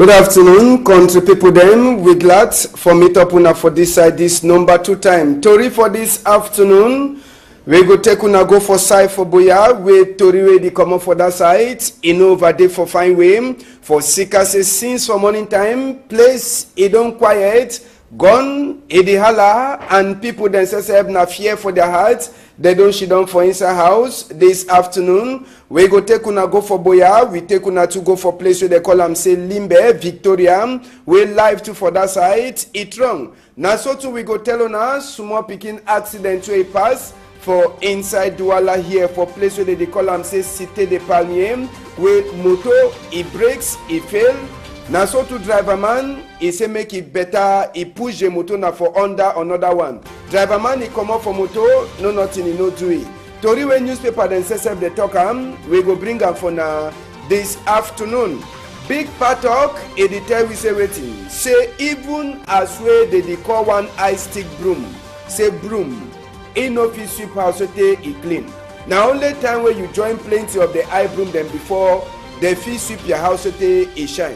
Good afternoon, country people them. We glad for meet up una for this side this number 2 time. Tori for this afternoon. We go take una go for side for Boya. We Tori we the come for that side. In over there for fine way. For Sika say since for morning time. Place it don't quiet. Gone in the hala and people themselves have na fear for their hearts. They don't sit down for inside house this afternoon. We go take una go for Boya. We take una to go for place where they call them say Limbe, Victoria. We live to for that side. It wrong. Now so too we go tell una small picking accident to a pass for inside Douala here for place where they call them say Cité de Palmier. Where moto it breaks, it fail. Now so to driver man, he say make it better, he push the motor now for under another one. Driver man, he come up for motor, no nothing, he no do it. Tori when newspaper then says they talk we go bring them for now this afternoon. Big part talk, he tell we say waiting. Say even as way they call one eye stick broom. Say broom, he no fit sweep house so he clean. Now only time when you join plenty of the eye broom then before they fit sweep your house so he shine.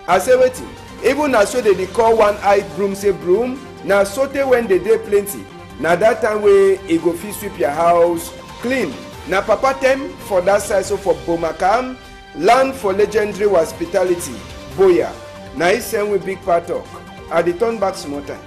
I say waiting. Even as so they call one eye broom say broom. Now so when they dey plenty. Now that time way it go fit sweep your house clean. Now papa them for that side so for Bomakam land for legendary hospitality Boya. Now he send with big part talk. I dey turn back small time.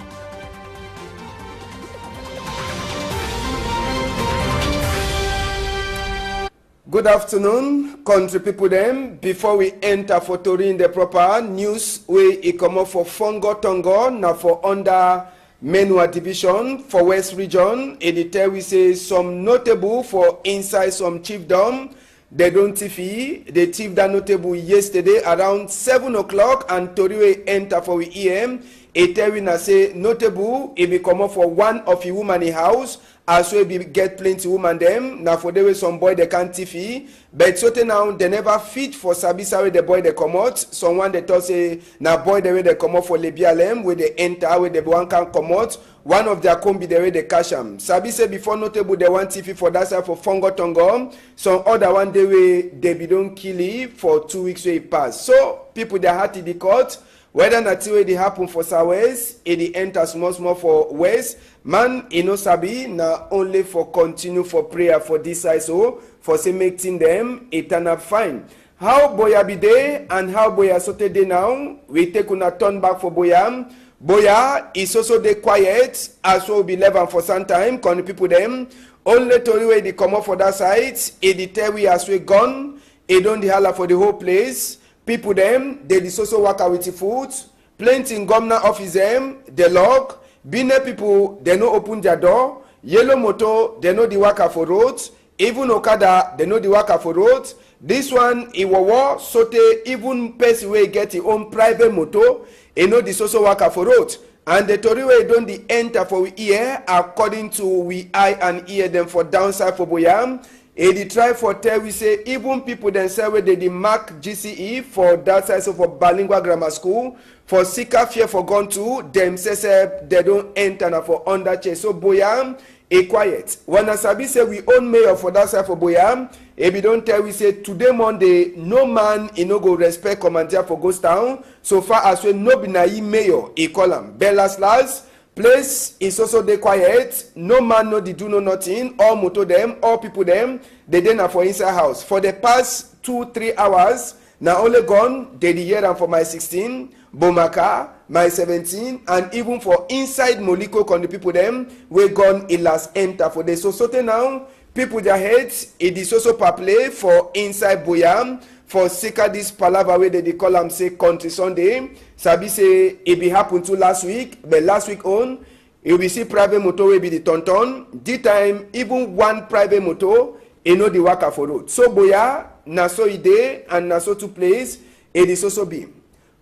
Good afternoon, country people them. Before we enter for Tori in the proper news, we come up for Fongo Tongo, now for under Menua division for West region. It tell we say some notable for inside some chiefdom. They don't tiffy. They thief that notable yesterday around 7 o'clock and Tori we enter for we EM. It tell we na say notable, it be come up for one of the woman in house. As well be get plenty woman them. Now for the way some boy they can't tiffy. But so now they never fit for Sabisa where the boy they come out. Someone they thought say now boy the way they come out for Lebialem where they enter where the one can come out. One of their combi the way they cash them. Sabi say before notable they want tiffy for that side for Fongo Tongo. Some other one day way they be don't kill it for 2 weeks where it pass. So people they had to the court. Whether not way they happen for Southwest, it enter small for West. Man, no sabi, na only for continue for prayer for this side so, for say making them eternal fine. How Boya be there and how Boya sote day now, we take una turn back for Boya. Boya is also dey quiet, as well be level for some time, con people them. Only Tori way they come up for that side, it tell we as we gone, it don't the holla for the whole place. People them, they also work out with the food. Plenty in governor office them, they lock. Bine people, they no open their door. Yellow motor, they know the worker for roads. Even Okada, they know the worker for roads. This one, Iwawa, Sote, even person way get his own private motor, they know the social worker for roads. And the Tori way don't the enter for we ear, according to we eye and ear them for downside for Boyam. They try for tell we say even people themselves where they mark GCE for that side so for bilingual grammar school for Sika fear for gone to themselves they don't enter na for under chair. So Boyam a quiet. When Asabi say we own mayor for that side for Boyam, if we don't tell we say today Monday no man no go respect commander for Ghost Town. So far as we no be na mayor he call him Bellas Last. Place is also dey quiet. No man no dey do no nothing. All motor them, all people them, they dey na for inside house. For the past 2-3 hours, now only gone, they dey hear them for my 16, Bomaka, my 17, and even for inside Moliko con the people them, we gone it last enter for the so now, people their heads, it is also per play for inside Boyam. For Sika this palava way they call them say country Sunday. Sabi say it be happen to last week, but last week on, you will see private motor will be the tonton. This time, even one private motor, know the worker for road. So Boya, na so ide and na so two place, it is also be.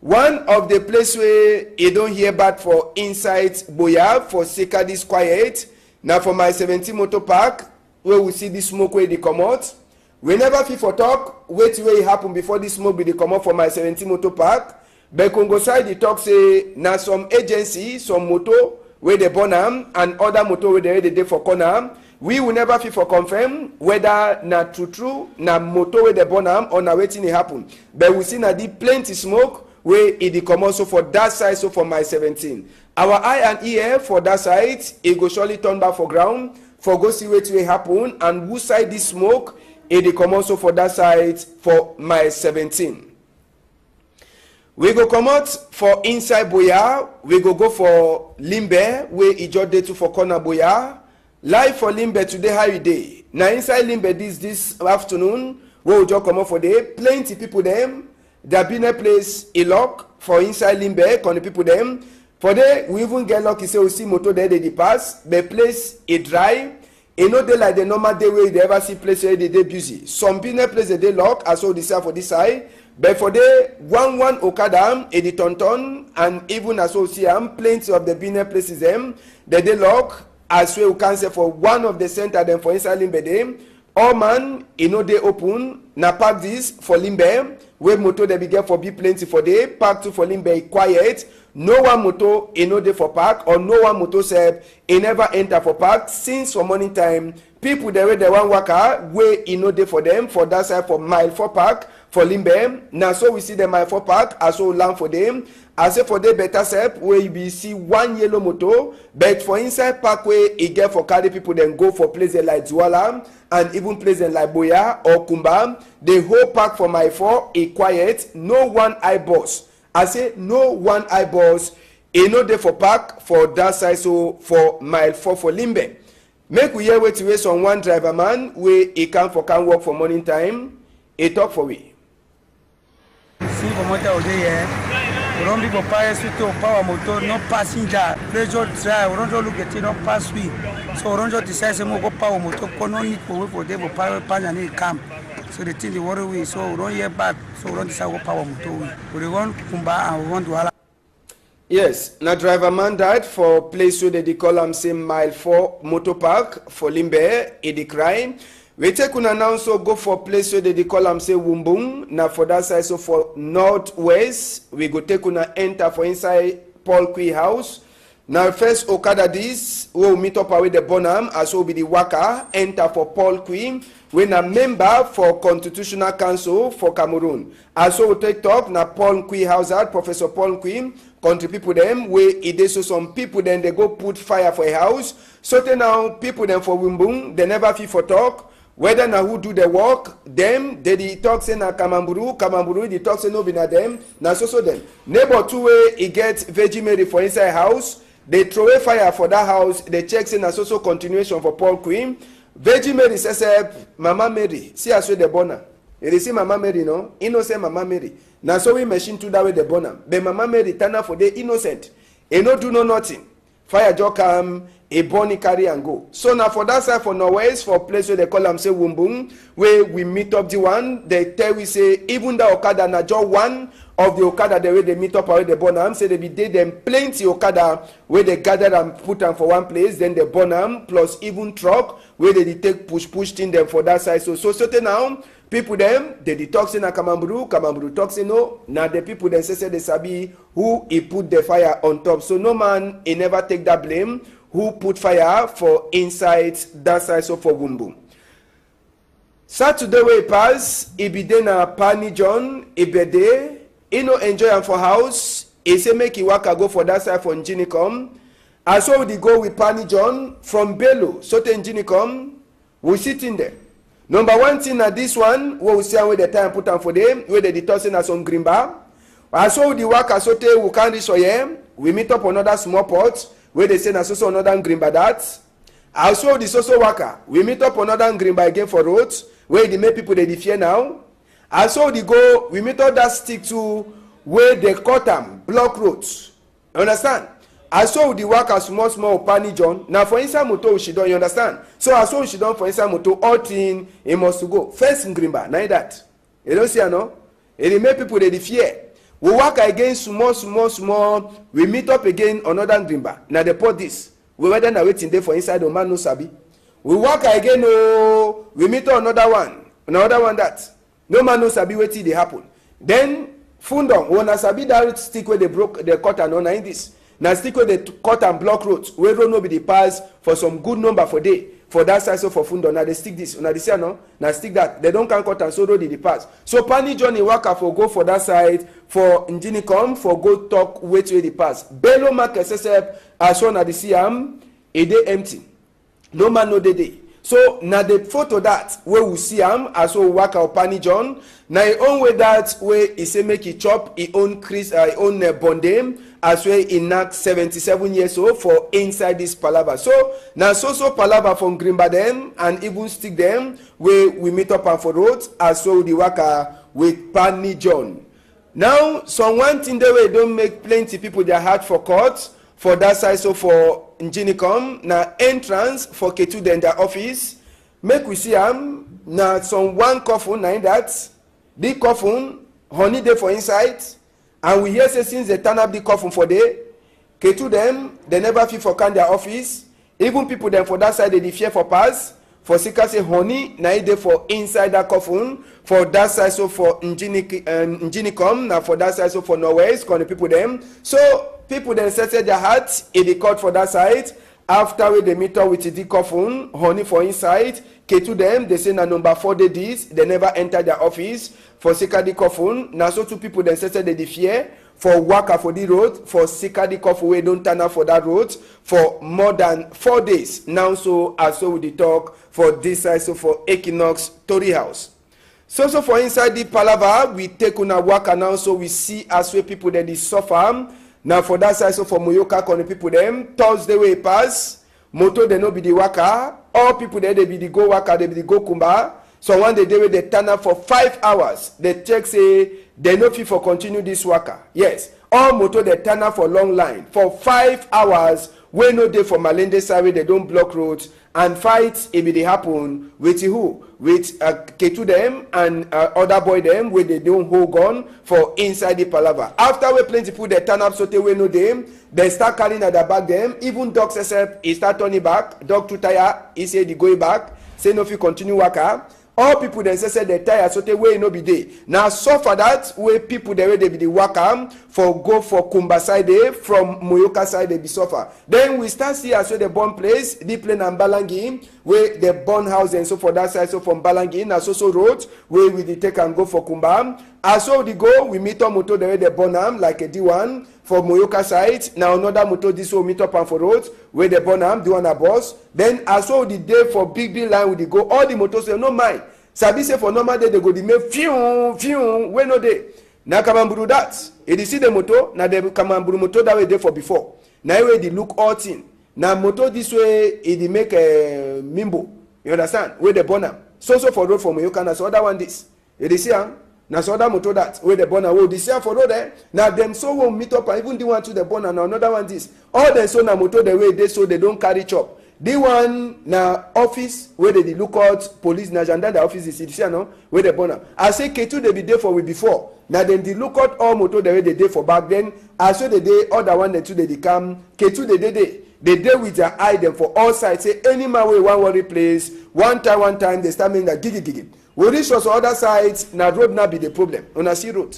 One of the place where you don't hear bad for inside Boya, for Sika this quiet. Now for my 17 motor park, where we see this smoke where they come out. We never feel for talk, wait till it happen before this smoke be they come up for my 17 motor park. But Congo side the talk say now some agency, some motor where they born am and other motor where they dey for corner. We will never feel for confirm whether na true na motor where they born am or na waiting it happen. But we see na the plenty smoke where it come also for that side, so for mile 17. Our eye and ear for that side, it go surely turn back for ground, for go see what will happen, and who side this smoke, it come also for that side for mile 17. We go come out for inside Boya, we go for Limbe, where it just day to for corner Boya. Live for Limbe today, how you day? Now inside Limbe this afternoon, we will just come out for day. Plenty people them. There been a place a lock for inside Limbe, con the people them. For day, we even get lucky say we see motor there they pass. The place is dry. You know they like the normal day where they ever see place where they busy. Some business place they lock, as well this side for this side. But for the one Okada, Edi Tonton, and even as well see plenty of the business places them, they lock, as well can say for one of the center them for inside Limbe them. All man, you know they open, na park this for Limbe, where motor they be get for be plenty for day, park to for Limbe quiet. No one motor, you know they for park, or no one motor said, he never enter for park, since for morning time, people they way the one worker, where you know they for them, for that side for mile 4 park, for Limbe. Now so we see the mile 4 park, as well land for them. I say for the better step where you be see one yellow motor, but for inside parkway it get for carry people then go for places like Zwala and even places like Boya or Kumba. The whole park for mile 4 is quiet, no one eye boss. I say no one eye boss. You know they for park for that side, so for mile 4 for Limbe. Make we hear wait to wait on one driver man where he can work for morning time. He talk for we. See for motor here. We don't be for power motor, no passenger. Pleasure drive. We don't look at it, no pass we. So we don't decide to go power motor. No need for them for power passenger camp. So the thing they worry we. So we don't hear back. So we don't decide to go power motor. We want Kumba and we want to. Yes, na driver man died for place where they call him say mile 4 motor park for Limbe. It the crime. We take an announce so go for place where they call them say Wumbung. Now for that side, so for northwest, we go take una enter for inside Paul Kui house. Now first Okada this, we'll meet up with the Bonham, as will be the Waka, enter for Paul Kui. We're a member for Constitutional Council for Cameroon. As we'll take talk, now Paul Kui house out, Professor Paul Kui, country people them, where it is so some people then they go put fire for a house. So now people then for Wumbung, they never feel for talk. Whether na who do the work, them, they talk say na Kamamburu, they talk say no be na them, na so them. Neighbor two way, he get Veggie Mary for inside house, they throw a fire for that house, they check say na so continuation for Paul Queen. Veggie Mary says, Mama Mary, see as way the born. You see Mama Mary, no? Innocent Mama Mary. Na so we machine to that way the born. But Mama Mary turn out for the innocent. He no do no nothing. Fire just come, a bonny carry and go. So now for that side for Norwest, for place where they call them say Wumbung, where we meet up the one, they tell we say even the Okada na just one of the Okada the way they meet up already the Bonham, say they be did them plenty Okada where they gather and put them for one place, then the Bonham plus even truck where they take push in them for that side. So certain now people them they detox in a Kamamburu talks no. Now the people then say they sabi who he put the fire on top. So no man he never take that blame. Who put fire for inside that side so for Wumbung. Saturday way pass, he be then a Pani John, he be there, he no enjoy him for house, he say make he waka go for that side for Njinicom. And so we go with Pani John from Bello, so to Njinicom, we sit in there. Number one thing na this one, we will see where the time put on for them, where they tossing us on green bar. And so the waka so te we can't reach for him, we meet up another small pot, where they say na so another green by that. Also the social worker, we meet up another green by again for roads, where they make people they fear now. Also they go, we meet up that stick to where they cut them, block roads. You understand? Also the worker small Pani John. Now for inside motor she don't, you understand? So also she don't for inside motor, all thing he must to go. First in green bar, not that. You don't see no? It make people they fear. We work again small. We meet up again another green bar. Now they put this. We were then waiting there for inside the man no sabi. We work again. Oh, we meet up another one that no man no sabi waiting they happen. Then fundong when I sabi that stick where they broke the cut and on in this. Now stick where they cut and block roads. We don't know be the pass for some good number for day. for that side so for fundo na dey stick this una dey see no na stick that they don can cut am so road dey pass so pani johnny waka for go for that side for Nginicom for go talk wait wey dey pass bello market sesep as one na dey see am e dey empty no man no dey so na the photo that wey we see am as we waka pani john na e own way that way e say make e chop e own bondem as wey e knack 77 years old for inside this palava so na so palava from greenba dem and even stick dem wey we meet up am for road as we dey waka with pani john now some one thing dey wey don make plenty people their heart for court for that side so for Nginicom na entrance for Ketu dem their office make we see am na some one coffin na that the coffin honey dey for inside and we hear say since they turn up the coffin for day Ketu dem they never fit for can their office even people dem for that side they dey fear for pass for sika say honey na e dey for inside that coffin for that side so for Nginicom na for that side so for norwest con the people dem so people then settle their hearts in the court for that side after we they meet up with the coffin honey for inside Ketu them they say na number 4 day this they never enter their office for sika the coffin na so two people then settle the fear for waka for the road for sika the coffin wey don't turn up for that road for more than 4 days now so as so we dey talk for this side so for Equinoxe Tory House so for inside the palava we take una waka now so we see as wey people then dey suffer. Now for that side so for Moyoka con the people them Thursday way pass moto they no be the waka all people there they be the go waka they be the go kumba so one day they turn up for 5 hours they check say they no fit for continue this waka yes all moto they turn up for long line for 5 hours wey no dey for Malende side they don't block roads and fight e be dey happen with who with Ketu dem and other boy dem wey they don't hold gun for inside the palava after we plenty people they turn up so they wey no dem they start carrying at the back dem even dog sesep e start turning back dog too tire e say the going back say no fit continue waka all people dem say they tire so they wey no be dey na so for that way people dey wey dey be the waka for go for Kumba side dey from Moyoka side dey be suffer then we start see as so the born place the plane and Balangi wey the born house and so for that side so from Balangi na so road wey we dey take and go for Kumba as so we go we meet up motor the way they born am like a D1 for Moyoka side now another motor this will meet up am for road where they born am D1 a bus then as so the day for big line we dey go all the motors say no mind sabi say for normal day they go dey make fiu wey no dey na kamamburu that e dey see the motor na the kamamburu motor that way dey for before na wey dey look all thing na motor this way e dey make mimbo you understand wey dey born am so for road for Moyoka na so other one this e dey see am na so other motor that wey dey born am wey dey see am for road na dem so won meet up and even the one to the born am na another one this all dem so na motor the way dey so they don carry chop the one na office where they look out police na gendarme office is see no where they born am I say Ketu they be there for we before na dem dey look out all motor the way they dey for back then as so they dey other one dem too they come Ketu they dey with their eye dem for all sides say any man wey wan worry place one time they start making that gigi we reach us other sides na road na be the problem una see road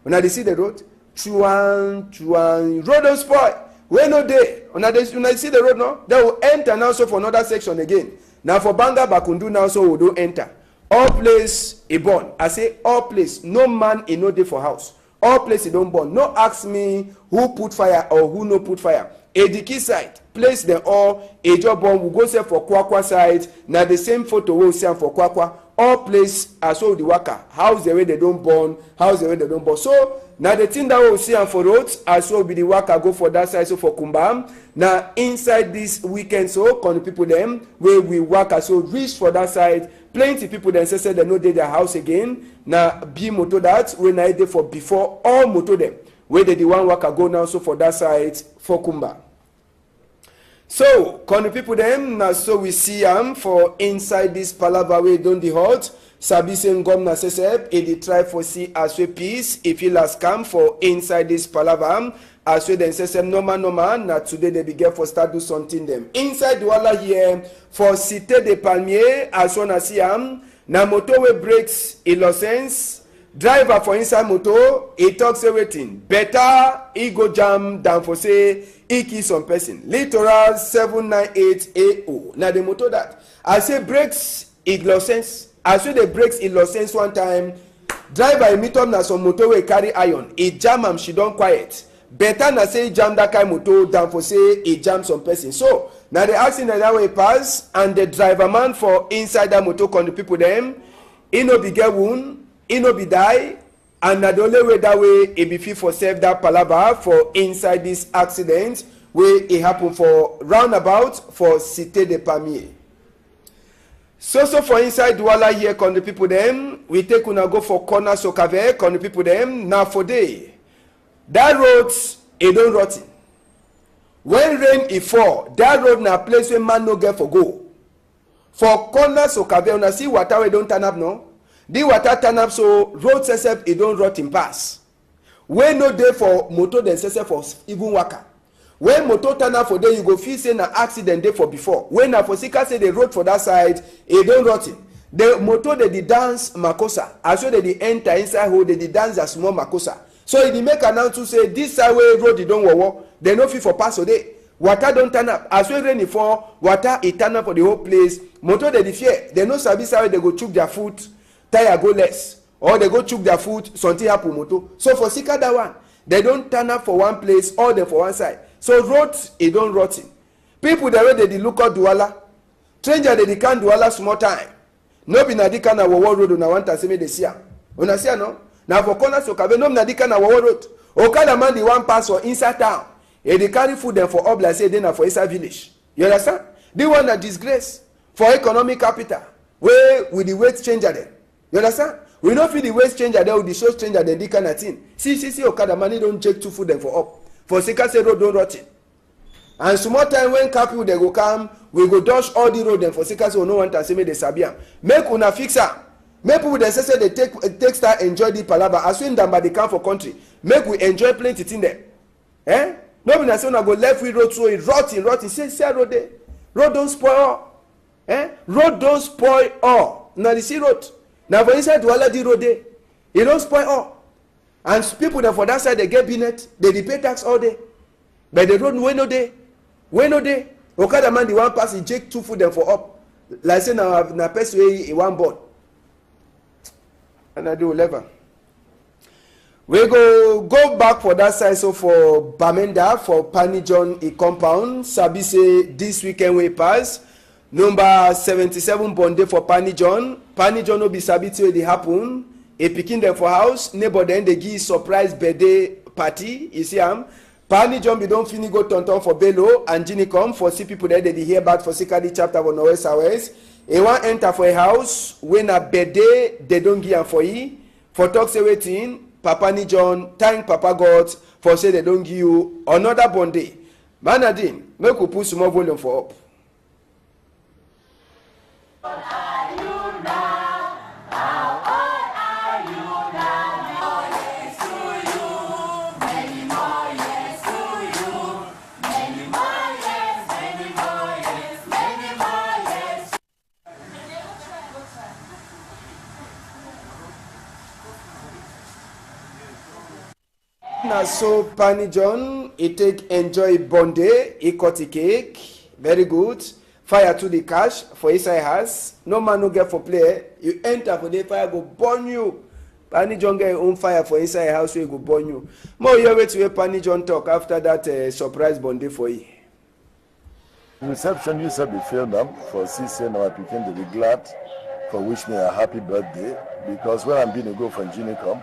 una dey see the road chuan road don spoil wey no dey una see the road no they will enter now so for another section again now for Banga Bakundu now so we don enter all place e burn I say all place no man e no dey for house all place e don burn no ask me who put fire or who no put fire Ediki side place dem all ejo burn we go say for Kwakwa side na the same photo wey we see am for Kwakwa all place as so the waka house the way they don burn so na the thing that we see am for road as well be the waka go for that side so for Kumba na inside this weekend so con people dem wey we waka so reach for that side plenty people dem say dem no dey their house again na be motor that wey na dey for before all motor dem wey dey the one waka go now so for that side for Kumba so con people dem na so we see am for inside this palava wey don dey hot sabi say ngom na sesep e dey try for see as we peace if he last come for inside this palava as we dem sesep normal na today they be get for start do something dem inside the wala here for Cité de Palmier as one as see am na motor wey breaks e license driver for inside motor, he talks everything. Better he go jam than for say he kill some person. Literal 798AO. Now the motor that I say brakes it lost sense. I say the brakes it lost sense one time. Driver meet up na some motor wey carry iron. He jam am, she don quiet. Better na say jam that kind motor than for say he jam some person. So now the accident that way pass and the driver man for inside that motor con the people them, he no be get wound, he no be die, and na the only way that way he be fit for save that palava for inside this accident wey e happen for roundabout for Cité de Pamiers. So for inside Douala here con the people them, we take una go for corner Sokave con the people them. Now for day, that road e don rotten. When rain e fall, that road na place where man no get for go. For corner Sokave, una see water wey don turn up no? The water turn up so road sesep e don rotten pass. Wey no dey for motor dem sesep for even waka. When motor turn up for there, you go feel say na accident dey for before. When na for sika say the road for that side, e don rotten. The motor dey dance makosa. As well they enter inside hole, they dance a small makosa. So e dey make announcement say this side way road e don wowo, they no fit for pass today. Water don turn up. As well rain e fall, water e turn up for the whole place. Motor dey fear. They no sabi side they go chook their foot, tire go less, or they go chook their foot, something happen motor. So for sika that one, they don't turn up for one place, all them for one side. So road e don rotten. People the way they dey look at Douala, stranger they can Douala small time. No be na di kind of wowo road una want to say me dey see am. Una see am no? Na for corner Sokave no be na di kind of wowo road. Okada man dey one pass for inside town. E dey carry food dem for up like say dey na for inside village. You understand? The one na disgrace for economic capital wey with the weight changer dem. You understand? We no fit the weight changer dem with the show changer dem di kind of thing. See Okada man e don check two food dem for up. For sika say road don rotten. And small time when people they go come, we go dodge all the road them for sika say no want to say me dey sabi am. Make una fix am. Make people they say they take start enjoy the palava. As soon as they come for country, make we enjoy plenty thing there. Eh? No be na say una go left with road so it rotten. Say road there. Road don't spoil all. Eh? Road don't spoil all. Now the see road. Now for inside Douala the road there. It don't spoil all. And people that for that side they get binet, they pay tax all day. But the road we no day. Okada man the one pass he take two food them for up. Like say na person wey one board. And I do 11. We go back for that side so for Bamenda for PIDGIN a compound. Sabi say this weekend we pass. Number 77 bonde for PIDGIN. PIDGIN no be sabi till they happen. A picking them for house, neighbor then they give surprise birthday party. You see PIDGIN be don't finish go tonton for Bello and Ginny come for see people there they hear back for Sikadi chapter 1 West Hours. He want enter for a house when a birthday they don't give am for ye. For talk say waiting, PIDGIN thank Papa God for say they don't give you another bonde. Manadin, make we put some more volume for up. Na so PIDGIN, he take enjoy bonde, he cut the cake, very good. Fire to the cash for inside house. No man no get for play. You enter for the fire go burn you. PIDGIN get own fire for inside house so he go burn you. More you wait to hear PIDGIN talk after that surprise bonde for you. Reception you said be filmed them for CC now I begin to be glad for wish me a happy birthday because when I'm being to go from Ginicom.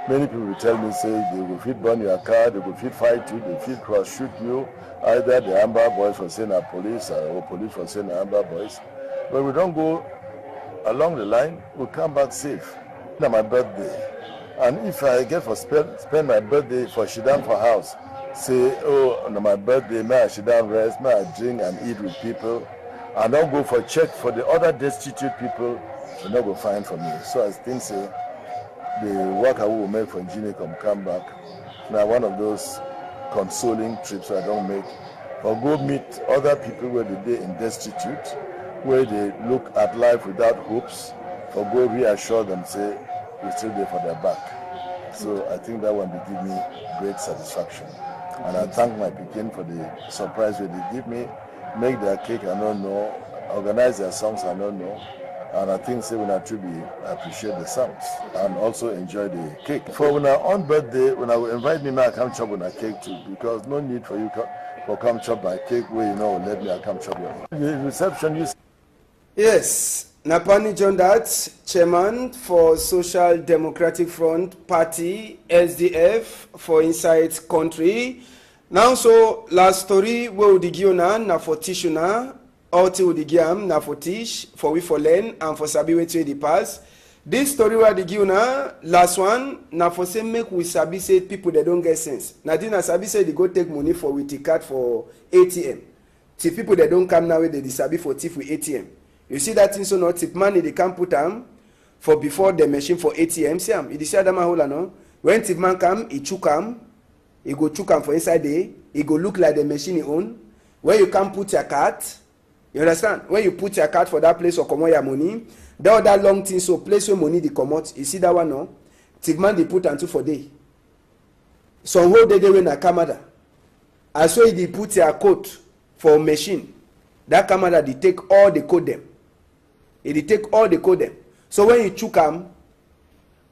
Many people will tell me, say, they will fit burn your car, they will fit fight you, they will fit cross-shoot you. Either the Amber boys for saying are police or police for saying are Amber boys. But we don't go along the line, we'll come back safe. It's my birthday. And if I get for spend my birthday for Shidan for house, say, oh, on my birthday, may I Shidan rest, may I drink and eat with people, and don't go for check for the other destitute people, they're not going to find for me. So I think, say, the work I will make from Ginicom come back. Now one of those consoling trips I don't make. Or go meet other people where they in destitute, where they look at life without hopes, or go reassure them, say, we're still there for their back. So I think that one will give me great satisfaction. And I thank my Pekin for the surprise way they give me, make their cake I don't know, organize their songs I don't know. And I think say when I truly appreciate the songs and also enjoy the cake. For when I on birthday, when I will invite me, I come chop on a cake too, because no need for you for come chop my cake where let me I come chop your reception. Yes. Napani John Dat, Chairman for Social Democratic Front Party, SDF, for inside country. Now, so last story, we will give na for Tishuna, or to the Giam, na for Tish, for we for Len, and for Sabi we to the pass. This story where the give na, last one, na for say make we Sabi say people that don't get sense. Nadina Sabi say they go take money for with the card for ATM. See people that don't come now, they Sabi for thief with ATM. You see that thing so not tip money they can't put them for before the machine for ATM. See am, it is Adama Hola no. When tip man come, he chook am, he go chook am for inside there, he go look like the machine he own. When you can't put your card, you understand? When you put your card for that place or come on your money, that other long thing so place where money they come out. You see that one no? Tip man they put unto for day. Some whole day they when a camera. I saw they put your code for machine. That camera they take all the code them. It take all the code them. So when you chook am,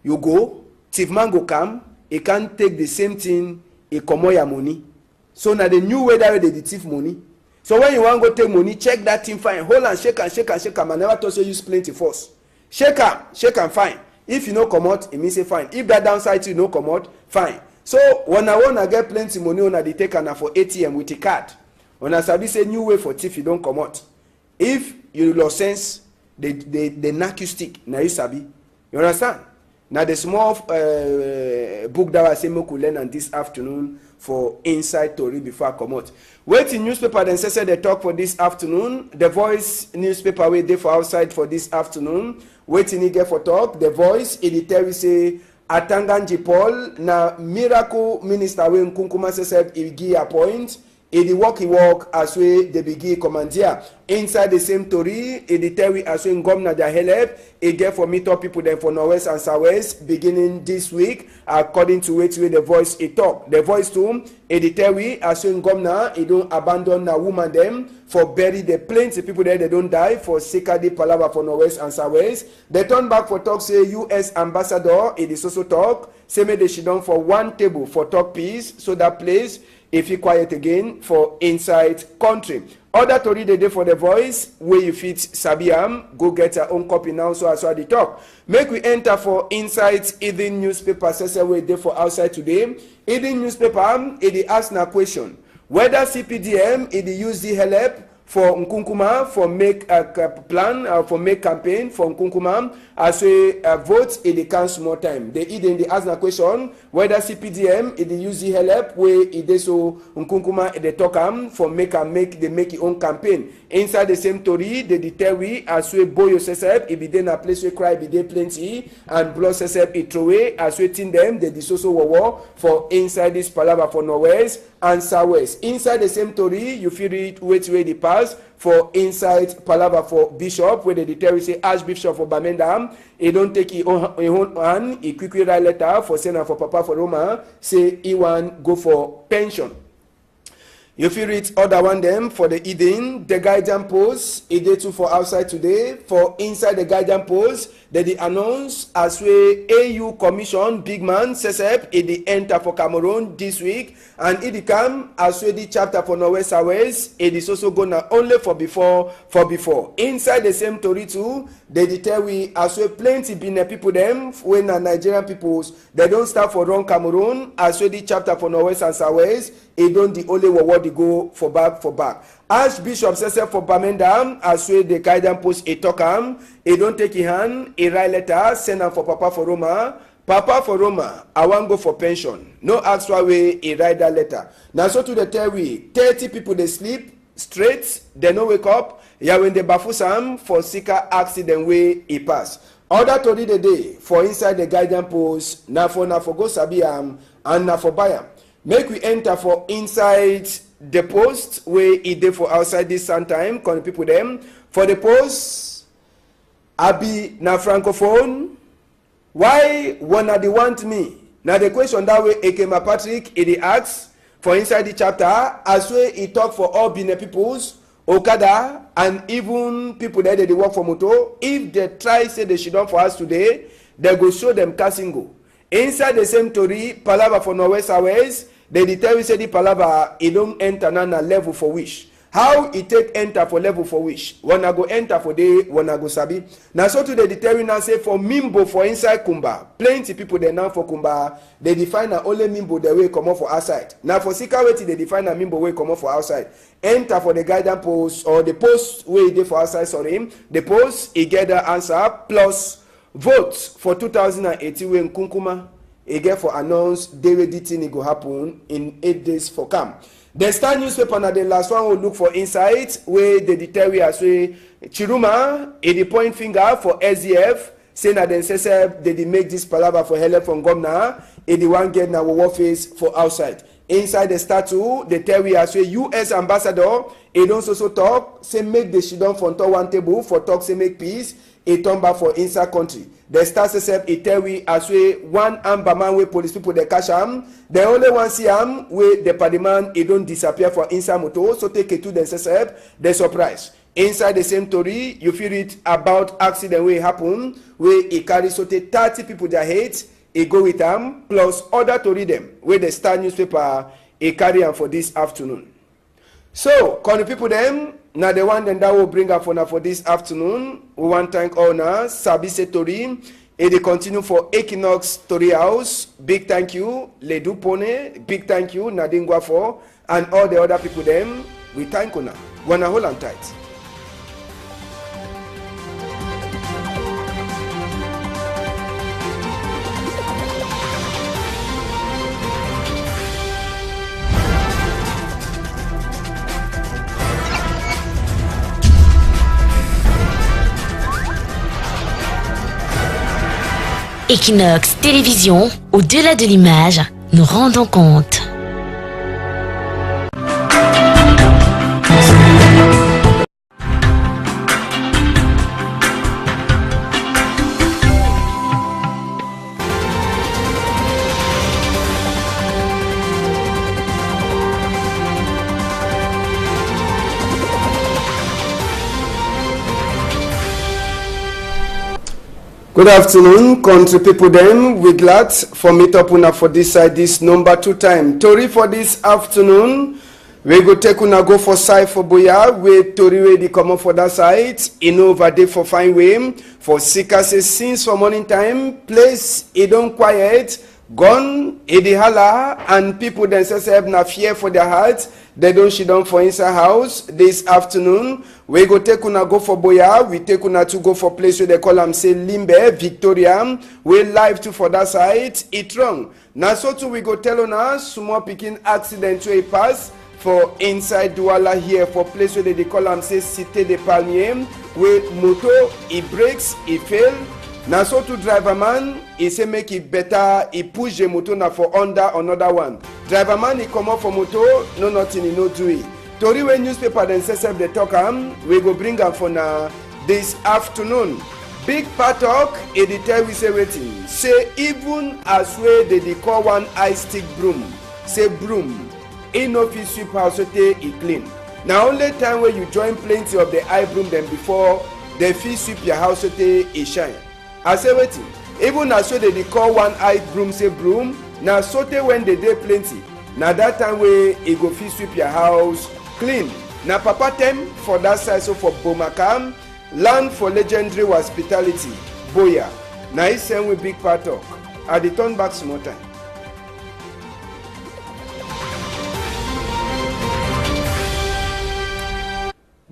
you go, thief man go come, he can't take the same thing, he come your money. So now the new way that they thief money. So when you want to go take money, check that thing fine. Hold and shake and shake and shake am. I never told you use plenty force. Shake am fine. If you no come out, it means say fine. If that downside you no come out, fine. So when I want to get plenty money, when they take an for ATM with a card. When I sabi say new way for thief, you don't come out. If you lost sense, they knock you stick. Now you sabi. You understand? Now the small book that I say we could learn on this afternoon for inside Tori before I come out. Wait in newspaper then say they talk for this afternoon. The Voice newspaper wait there for outside for this afternoon. Waiting he get for talk. The Voice editor say Atanganji Paul na miracle minister when Nkunkuma said he give appoint. He work as we the begin commandier. Inside the same Tory, he tell we as we governor their help. He get for meet up people then for Northwest and Southwest beginning this week. According to which way the Voice he talk. The Voice too, he tell we as we governor he don't abandon a woman them for bury the plenty people there they don't die for Sekadi Palava for Northwest and Southwest. They turn back for talk say U.S. ambassador it is also talk. Say me they should down for one table for talk peace so that place. If you quiet again for inside country. Other Tori the day for the Voice, where you fit Sabiam, go get your own copy now so as well the talk. Make we enter for inside Eden newspaper, says we day for outside today. Eden newspaper, it ask na question. Whether CPDM, it use the help for Nkunkuma, for make a plan, for make campaign for Nkunkuma, as we vote, it can small time. They ask the question whether CPDM, it use the help where it so Nkunkuma, they talk for make your own campaign. Inside the same story, they tell we as we boy yourself, if it then a place we cry, be there plenty, and blood yourself it throw away, as we tin them, they disoso war for inside this palava for Northwest and Southwest. Inside the same story, you feel it wait the pass for inside palava for Bishop, where they tell we say Archbishop for Bamenda, he don't take his own hand, he quickly write letter for Senna for Papa for Roma, say he want go for pension. You feel it other one them for the Eden, the guidance post, a day two for outside today, for inside the guidance post, they announce as we AU Commission, big man, SESEP, it enter for Cameroon this week, and it come as we the chapter for Northwest Southwest, it is also gonna only for before. Inside the same story too, they tell we as we plenty been people them, when Nigerian peoples, they don't start for wrong Cameroon, as we the chapter for Northwest and Southwest, it don't the only what they go for back. Archbishop says for Bamenda, as we the guidance post a talk he don't take his hand, he write letter, send him for Papa for Roma. Papa for Roma, I want go for pension. No ask why way he write that letter. Now so to the tell we 30 people they sleep straight, they no wake up. Yeah, when they baffle some for Sika accident way he pass. Other to the day for inside the guidance post, na for go Sabiam and na for Bayam. Make we enter for inside the post where it dey for outside this sometime, calling people them. For the post, Abi na francophone, Why wanna they want me? Now the question that way Ekema Patrick it asks for inside the chapter as well he talk for all Benin peoples, Okada, and even people that they work for moto. If they try say they should done for us today, they go show them Kasingo. Inside the same story, Palava for Norwest Airways, they tell you say the Palava it don't enter na level for which. How it take enter for level for which? Wanna go enter for day, wanna go sabi. Now so today the tell you now say for Mimbo for inside Kumba. Plenty people they now for Kumba, they define a only Mimbo the way come up for outside. Now for Sikaweti they define a Mimbo way come up for outside. Enter for the guidance post or the post way they for outside, sorry. The post he get the answer plus votes for 2018 when Kunkuma he get for announce day editing it go happen in 8 days for camp. The Star newspaper na the last one will look for insight where they tell we as we Chiruma the point finger for SDF saying that they make this palava for help from governor the one get na war face for outside. Inside the statue they tell we as we US ambassador he don't also talk say make the shidon for one table for talk say make peace a turn back for inside country. The star says it tell we as we one amber man with police people they catch him. The only one see him where the parliament it don't disappear for inside motor. So take it to the says the surprise. Inside the same story, you feel it about accident where it happen where it carry so 30 people that hate it go with them plus other to read them where the Star newspaper it carry them for this afternoon. So, can the people them now the one that will bring up for this afternoon. We want to thank all now Sabi Setori. It will continue for Equinoxe Story House. Big thank you, Ledu Pone. Big thank you, Nadine Guafo, and all the other people them. We thank you now. Wanna hold on tight. Equinoxe Télévision, au-delà de l'image, nous rendons compte. Good afternoon, country people them. We glad for meet up una for this side this number 2 time. Tori for this afternoon. We go take una go for side for Boya. We Tori we di come up for that side. In over day for fine way. For Sika say since for morning time. Place it don't quiet. Gone e di hala and people themselves have na fear for their hearts. They don't sit down for inside house this afternoon. We go take una go for Boya. We take una to go for place where they call them say Limbe, Victoria. We live to for that side. It wrong. Now so too we go tell una small picking accident where pass for inside Douala here for place where they call them say Cité de Palmier. Where moto he breaks, he fail. Now so to driver man, he say make it better, he push the motor now for under another one. Driver man, he come up for motor, no nothing, he no do it. Tori when newspaper then says they talk we go bring them for now this afternoon. Big part talk, editor we say waiting. Say even as way they call one eye stick broom. Say broom. In no fit sweep house so he clean. Now only time where you join plenty of the eye broom then before they fit sweep your house so he shine. I say waiting. Even as so they call one eye broom say broom. Now so when they dey plenty. Now that time where he go fit sweep your house clean. Now papa them for that side so for Bomakam. Land for legendary hospitality, Boya. Now he send with big part talk. I dey turn back small time.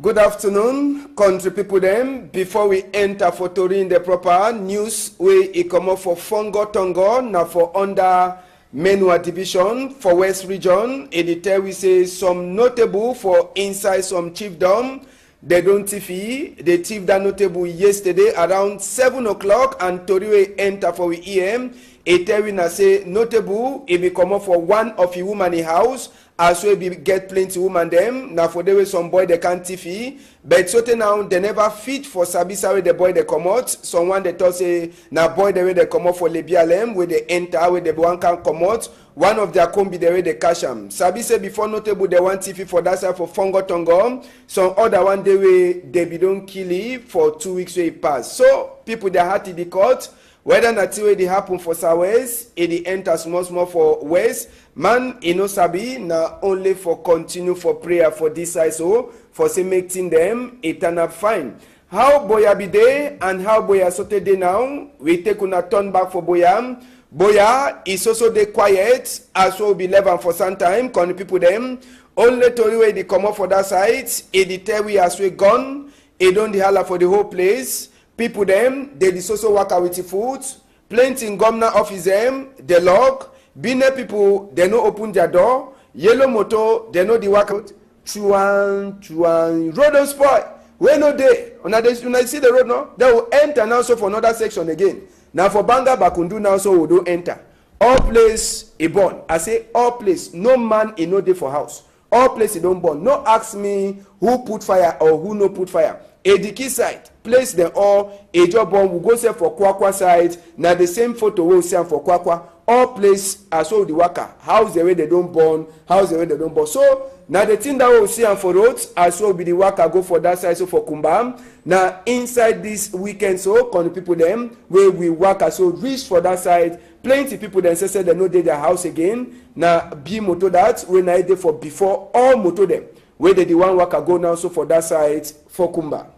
Good afternoon, country people them. Before we enter for Tori in the proper news, we come up for Fongo Tongo, now for under Menua division for West region. Editor we say some notable for inside some chiefdom. They don't tiffy. They thief that notable yesterday around 7 o'clock and Tori enter for EM. A tell we say notable if we come up for one of the woman in house as we get plenty woman them. Now for the way some boy they can't TV, but so now they never fit for Sabisa where the boy they come out. Someone they talk say now boy the way they come out for Lebialem where they enter where the one can come out. One of their combi the way they cash them. Sabi say before notable they want TV for that side for Fongo Tongo. Some other one the way they be don't kill it for 2 weeks where it pass. So people they had to the court. Whether not way they happen for Southwest, it enter small for West. Man, sabi na only for continue for prayer for this side so for say making them it turn up fine. How Boya be there and how Boya sote day now? We take una turn back for Boya. Boya is also the quiet as well be 11 for some time. Can the people them only to the way they come up for that side. It tell we as we gone. It don't the holla for the whole place. People them, they also work out with the food. Plenty in government office them, they lock. Bine people, they no open their door. Yellow motor, they know the work out. Chuan. Road don't spoil. Where no day. When I see the road now, they will enter now so for another section again. Now for Banga Bakundu now so we don't enter. All place a born. I say all place. No man in no day for house. All place it don't burn. No ask me who put fire or who no put fire. Ediki side, place them all. A job bomb will go say for Kwakwa side. Now the same photo will say for Kwakwa. All place as well the worker. House the way they don't burn. House the way they don't burn. So now the thing that we see and for roads as well be the worker go for that side so for Kumbam. Now inside this weekend so can the people them where we work as well reach for that side. Plenty people then say they know they their house again. Now be moto that when I did for before all moto them. Where did the one worker go now so for that side for Kumba.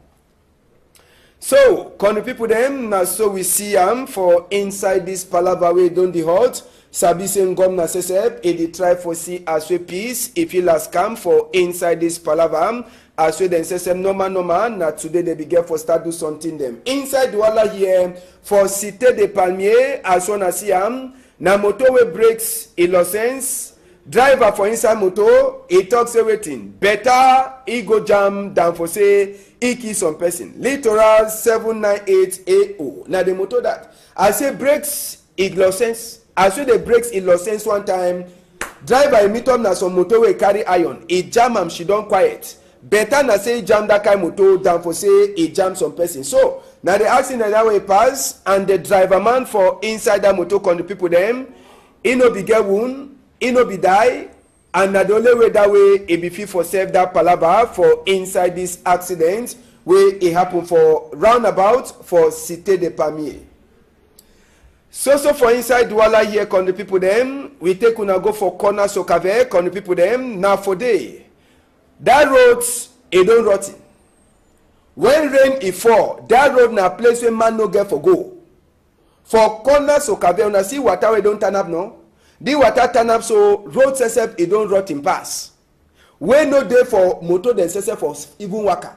So, can the people them now so we see for inside this palava way don't the hot. Sabi saying gom na sesep e try for see as we peace if he last come for inside this palava as we then sesep normal na today they begin for start do something them. Inside the wala here for Cité de Palmier as one as see na motorway breaks in license. Driver for inside motor, he talks everything. Better he go jam than for say he kill some person. Literal 798 AO. Now the motor that I say brakes in license. I say the brakes in license one time. Driver meet up na some motor wey carry iron. He jam am she don quiet. Better na say jam that kind motor than for say he jam some person. So now the accident that way pass and the driver man for inside that motor con the people them. He no be get wound. He no be die, and na the only way that way he be fit for save that palaba for inside this accident where it happen for roundabout for Cité de Palmier. So for inside Douala here con the people them, we take una go for corner Sokave con the people them. Now for day, that roads it don't rotten. When rain it fall, that road na place where man no get for go. For corner Sokave, una see water we don't turn up no. The water turn up so road sesep it don't rot in pass. When no day for motor then sesep for even waka.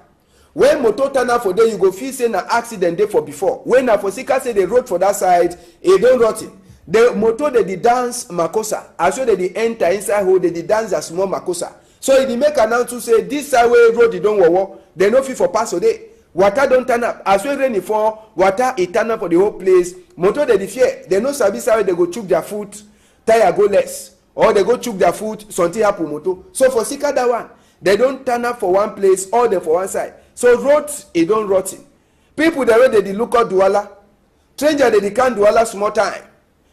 When motor turn up for day you go feel say na accident day for before. When na for sika say the road for that side it don't rot in. The motor they dance makosa. As well they enter inside hole they dance a small makosa. So if they make announce to say this side way road it don't walk, they no fit for pass a day. Water don't turn up. As well rain fall, water it turn up for the whole place. Motor they fear. They no sabi how they go chook their foot. Tire go less or they go chook their foot something happen moto. So for sika that one they don't turn up for one place or they for one side. So road it don't rotting. People the way they look at Douala, stranger they can Douala small time.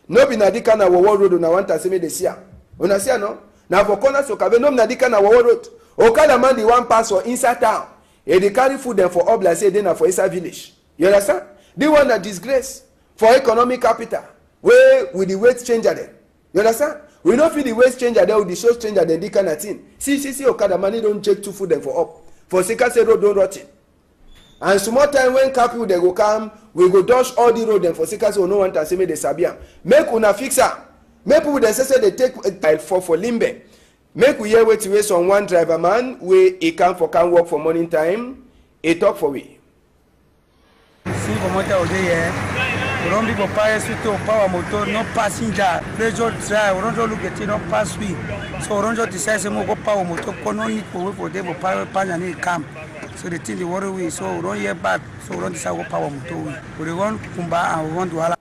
No be na di kana wawa road una want to say me they see am. Una see no? Now for corner Sokave no na di kana wawa road. Okada man the one pass for inside town. E dey carry food them for up like say they na for inside village. You understand? The one that disgrace for economic capital where with the weight changer them. You understand? We don't feel the waste changer there with the show changer then the kind of thing. See, Okada money don't check two food them for up. For Sika say road don't rot it. And small time when people they go come, we go dodge all the road them for Sika say no one to say me they sabiam. Make una fix am. Make people they say they take for limbe. Make we here wait to wait on one driver man where he can work for morning time. He talk for we. See promoter here. Don't be prepared to power motor, no passenger. Pleasure try. We don't look at it, no pass we. So we don't decide to go power motor. No need to wait for them. Power panel camp. So the thing they worry we. So we don't hear back. So we don't decide to go power motor. We want Kumba and we want to.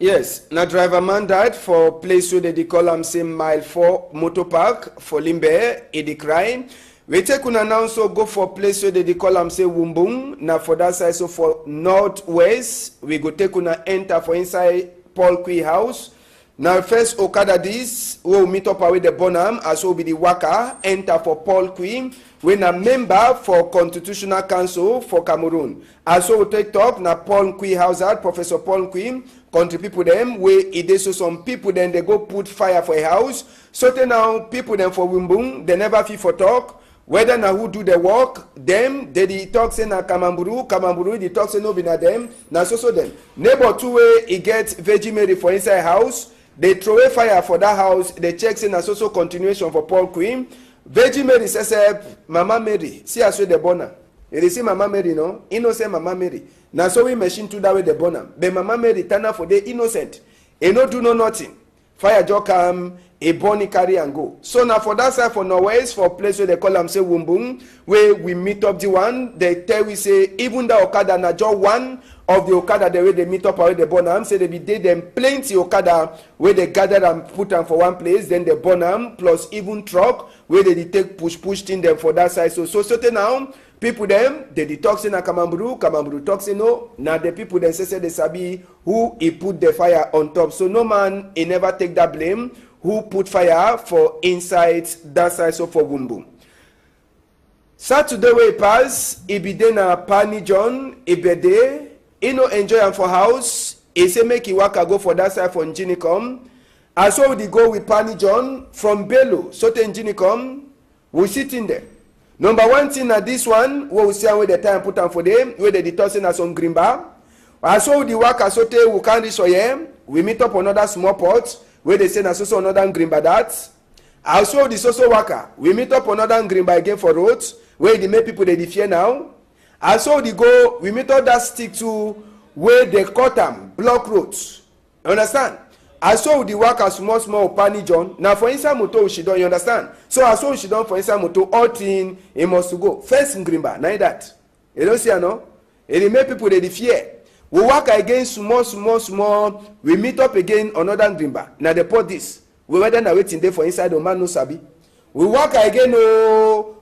Yes, na driver man died for place where they call am say mile 4 motor park for Limbe, e dey crime. We take una now so go for place where they call am say Wumbung, na for that side so for northwest. We go take una enter for inside Paul Kui house. Now first Okada this, we will meet up with the Bonham as will be the Waka, enter for Paul Kui. When a member for Constitutional Council for Cameroon. Also we take talk na Paul Kui house at Professor Paul Kui, country people them, where it is so some people then they go put fire for a house. So now people them for Wimbung, they never feel for talk. Whether na who do the work, them, they talk say na Kamamburu, they talk say no be na them, na so them. Neighbor two way, he get Virgin Mary for inside house, they throw away fire for that house, they check say na so continuation for Paul Queen. Virgin Mary says, Mama Mary, see as we the born. You see Mama Mary, no? Innocent Mama Mary. Now so we machine to that way the born. But Mama Mary turn out for the innocent. E no do no nothing. Fire just come, a bonny carry and go. So now for that side for Norwest, for place where they call them say Wumbung, where we meet up the one, they tell we say even the Okada na just one of the Okada the way they meet up where they burn them, say they be dey them plenty Okada where they gather and put them for one place, then they burn them plus even truck where they take push in them for that side. So now people them they detox in a Kamamburu talks no. Now the people then say they sabi who he put the fire on top. So no man he never take that blame. Who put fire for inside that side so for Wumbu. Saturday way pass, he be then a Pani John, he be there, he no enjoy am for house, he say make he waka go for that side for Njinicom. As so we go with Pani John from Bello, so to Njinicom, we sit in there. Number one thing na this one, where we see where the time put on for them, where they tossing us on green bar. As so we work as so we can't reach here, we meet up another small pot, where they say na so another green by that. Also the social worker, we meet up another green by again for roads, where they make people they fear now. Also the go, we meet up that stick to where they cut them, block roads. You understand? Also the worker small Pani John. Now for inside motor she don't, you understand? So also she don't for inside motor, all thing he must to go. First green bar, now that. You don't see no? It make people they fear. We work again small. We meet up again another green bar. Now they put this. We whether na waiting there for inside the man no sabi. We work again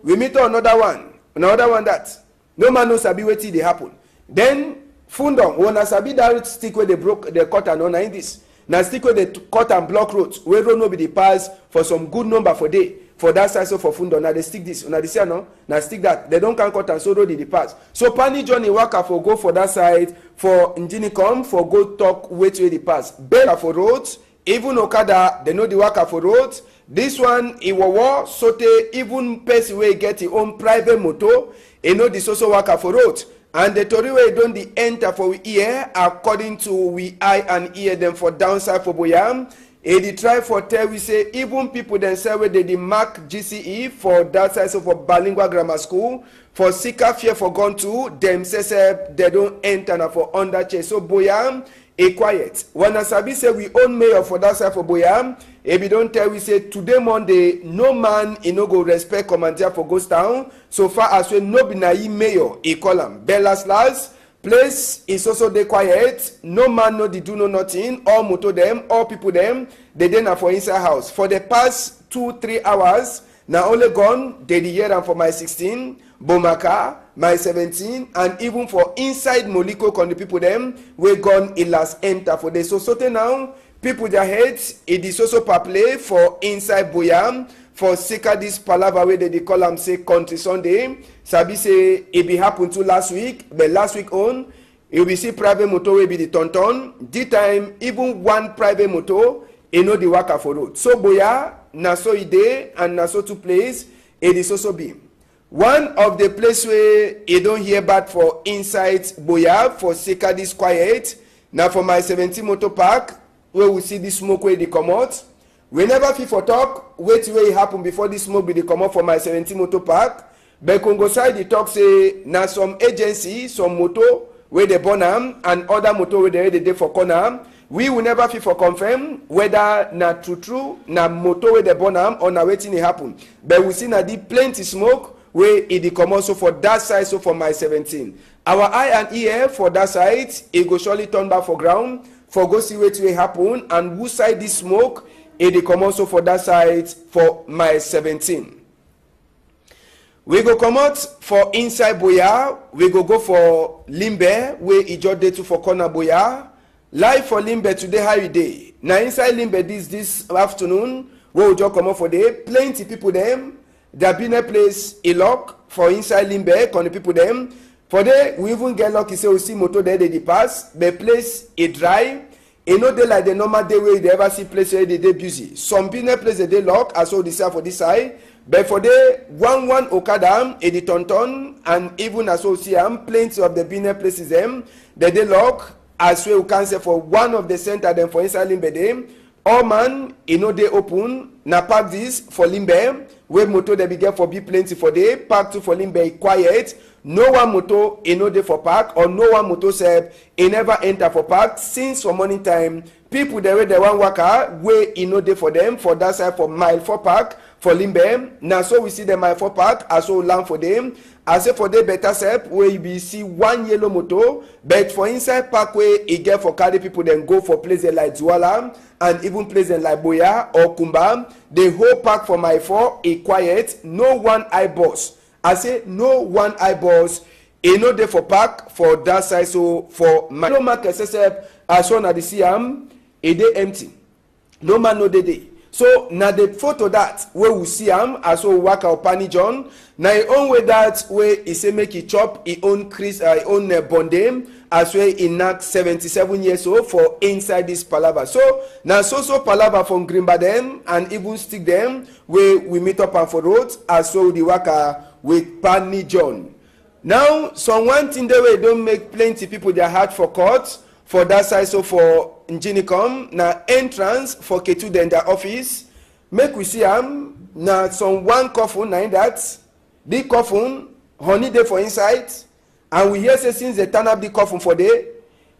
we meet up another one that. No man no sabi waiting they happen. Then fundong when I sabi that stick where they broke the cut and on in this. Now stick where they cut and block roads. Where road no be the pass for some good number for day. For that side so for fundong. Now they stick this. Now they say no. Now stick that. They don't can cut and so road the pass. So Pani Johnny worker for go for that side. For Njinicom, for go talk wait where the pass. Better for roads, even Okada, they know the worker for roads. This one, Iwawa, Sote, even person where get his own private motor, he know the social worker for roads. And the Tori way don't the enter for we ear, according to we eye and ear them for downside for Boyam. They try for tell we say even people themselves where they mark GCE for that side so for bilingual grammar school for Sika fear for gone to them say they don't enter na for under chair. So Boyam a quiet. When Asabi say we own mayor for that side for Boyam, if you don't tell we say today Monday no man in no go respect commander for Ghost Town. So far as we no be na mayor he call him Bellas last. Place is also dey quiet. No man no dey do no nothing. All motor them, all people them, they dey na for inside house. For the past 2-3 hours, now only gone, they dey hear am for my 16, Bomaka, my 17, and even for inside Moliko con the people them, we gone in last enter for the so now, people their heads, it is also per play for inside Boyam. For Sika this palaver way they call them say country Sunday. Sabi say it be happen to last week, but last week on, you will see private motor will be the tonton. This time, even one private motor, you know the worker for road. So Boya, na so ide and na so two place, it is also be. One of the place where you don't hear bad for inside Boya, for Sika this quiet. Now for my 17 motor park, where we see the smoke where they come out. We never feel for talk, wait till it happen before this smoke be they come up for my 17 motor park. But Congo side the talk say now some agency, some motor where they burn them and other motor where they dey for corner. We will never feel for confirm whether na true na motor where they burn them or na waiting it happen. But we see na the plenty smoke where it dey come also for that side so for my 17. Our eye and ear for that side, it go surely turn back for ground. for go see wetin wey happen and who side this smoke e dey come also for that side for mile 17. We go comot for inside Boya, we go for Limbe wey e just dey to for corner Boya. Live for Limbe today how e dey. Na inside Limbe this afternoon wey we just comot for there, plenty people dem. There been a place e lock for inside Limbe, con the people dem. For there we even get lucky say we see motor there dey pass, but place e dry. E no dey like the normal day wey you dey ever see place where they dey busy. Some been a place dey lock as well dey sell for this side. But for the one Okada, Edi Tonton, and even as well see plenty of the biner places them, they lock as well you can say for one of the center them for inside Limbe dem. All man, they open, na park this for Limbe, where motor they be get for be plenty for day, park two for Limbe quiet. No one motor dey for park or no one motor sef never enter for park since for morning time. People they one waka wey dey for them for that side for mile 4 park for Limbe. Now so we see the mile 4 park as well land for them. As say for the better sep where you be see one yellow motor, but for inside park where e get for carry people then go for places like Zuala and even places like Boya or Kumba. The whole park for mile 4 e quiet, no one eye boss. I say no one eyeballs no dey for park for that side. So for my no market as one at the CM e dey empty, no man no dey. So na the photo that where we see as well work out PIDGIN na e own way that way e say make e chop e own Chris own bondem as well e knack 77 years old for inside this palava. So na so palava from Greenba them and even stick them where we meet up and for road as well the worker with PIDGIN. Now some one thing they way don't make plenty people their heart for court for that side. So for Njinicom na entrance for Ketu then their office make we see na some one coffin na in that the coffin honey dey for inside and we hear say since they turn up the coffin for day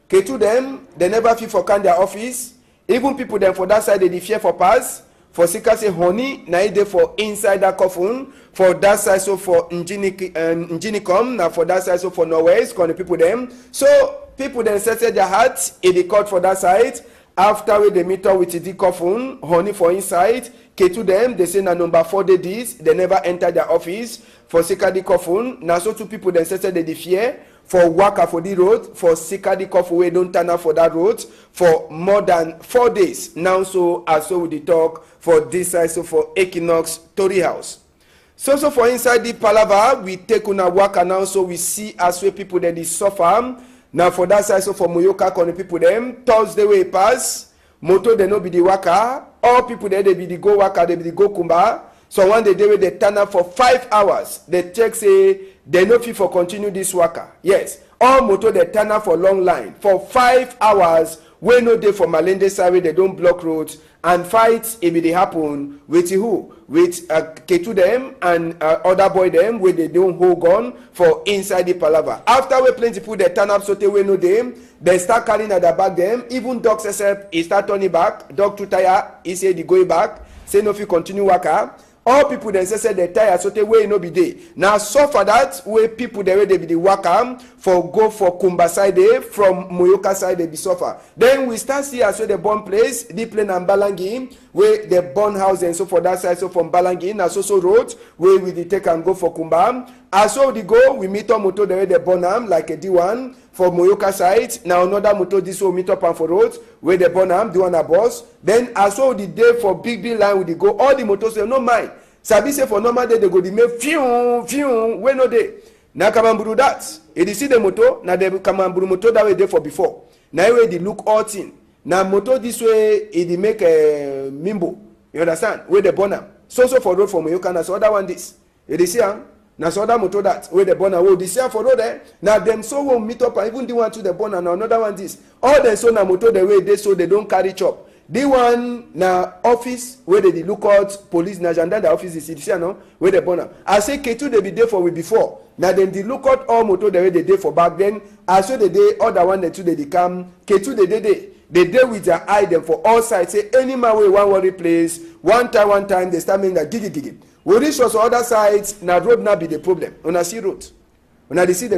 Ketu them they never feel for can their office. Even people them for that side they fear for pass for sika say honey na dey for inside that coffin for that side. So for Njinicom na for that side. So for Norway's con the people them. So people then set their hearts in the court for that side. After we they meet up with the coffin honey for inside Ketu them they say na number 4 day this they never enter their office for sika the coffin. Now so two people then set they fear for waka for the road for sika the coffin we don't turn up for that road for more than 4 days now. So as so we talk for this side. So for Equinoxe Tory House. So for inside the palava we take una waka now. So we see as well people that is suffer now for that side. So for Moyoka con the people them Thursday way pass motor they no be the waka, all people there they be the go waka, they be the go Kumba. So one day they turn up for 5 hours. They check say they no fit for continue this waka. Yes, all motor they turn up for long line for 5 hours. When no day for Malende side they don't block roads and fights if they happen with who with Ketu them and other boy them where they don't hold on for inside the palava. After we plenty people they turn up so they will know them. They start carrying at the back them. Even dogs except he start turning back. Dog too tired. He say they going back. Say no if you continue waka. All people then say they tired so they will no be there. Now so for that way people they be the waka for go for Kumba side from Moyoka side they be suffer. Then we start see as well the born place, the plane and Balangi where the born house and so for that side. So from Balangi na so road where we take and go for Kumba. As so we go we meet up motor the way the born like a D1 for Moyoka side. Now another motor this will meet up and for road where the born D1 a boss. Then as well the day for big line with the go all the motors say no mind. Sabi say for normal day they go the make few when no day. Na kamamburu that. If you see the motor, na the kamamburu motor that way there for before. Na way they look all thing. Na motor this way it make a mimbo. You understand? Where the bonam. So for road for Moyoka na so other one this. You see na so other motor that where the bonam will this for road there. Now them so will meet up and even the one to the bonam na another one this. All them so na motor the way they so they don't carry chop. The one na office where they look out police na gendarme the office is no where they born. I say Ketu they be there for we before. Now then they look out all motor the way they did for back then. I say the day other one the two they come Ketu they dey with their eye them for all sides. Say any man way one worry place one time they start making that gigi. We reach also other sides na road na be the problem. Una see road. Una they see the road.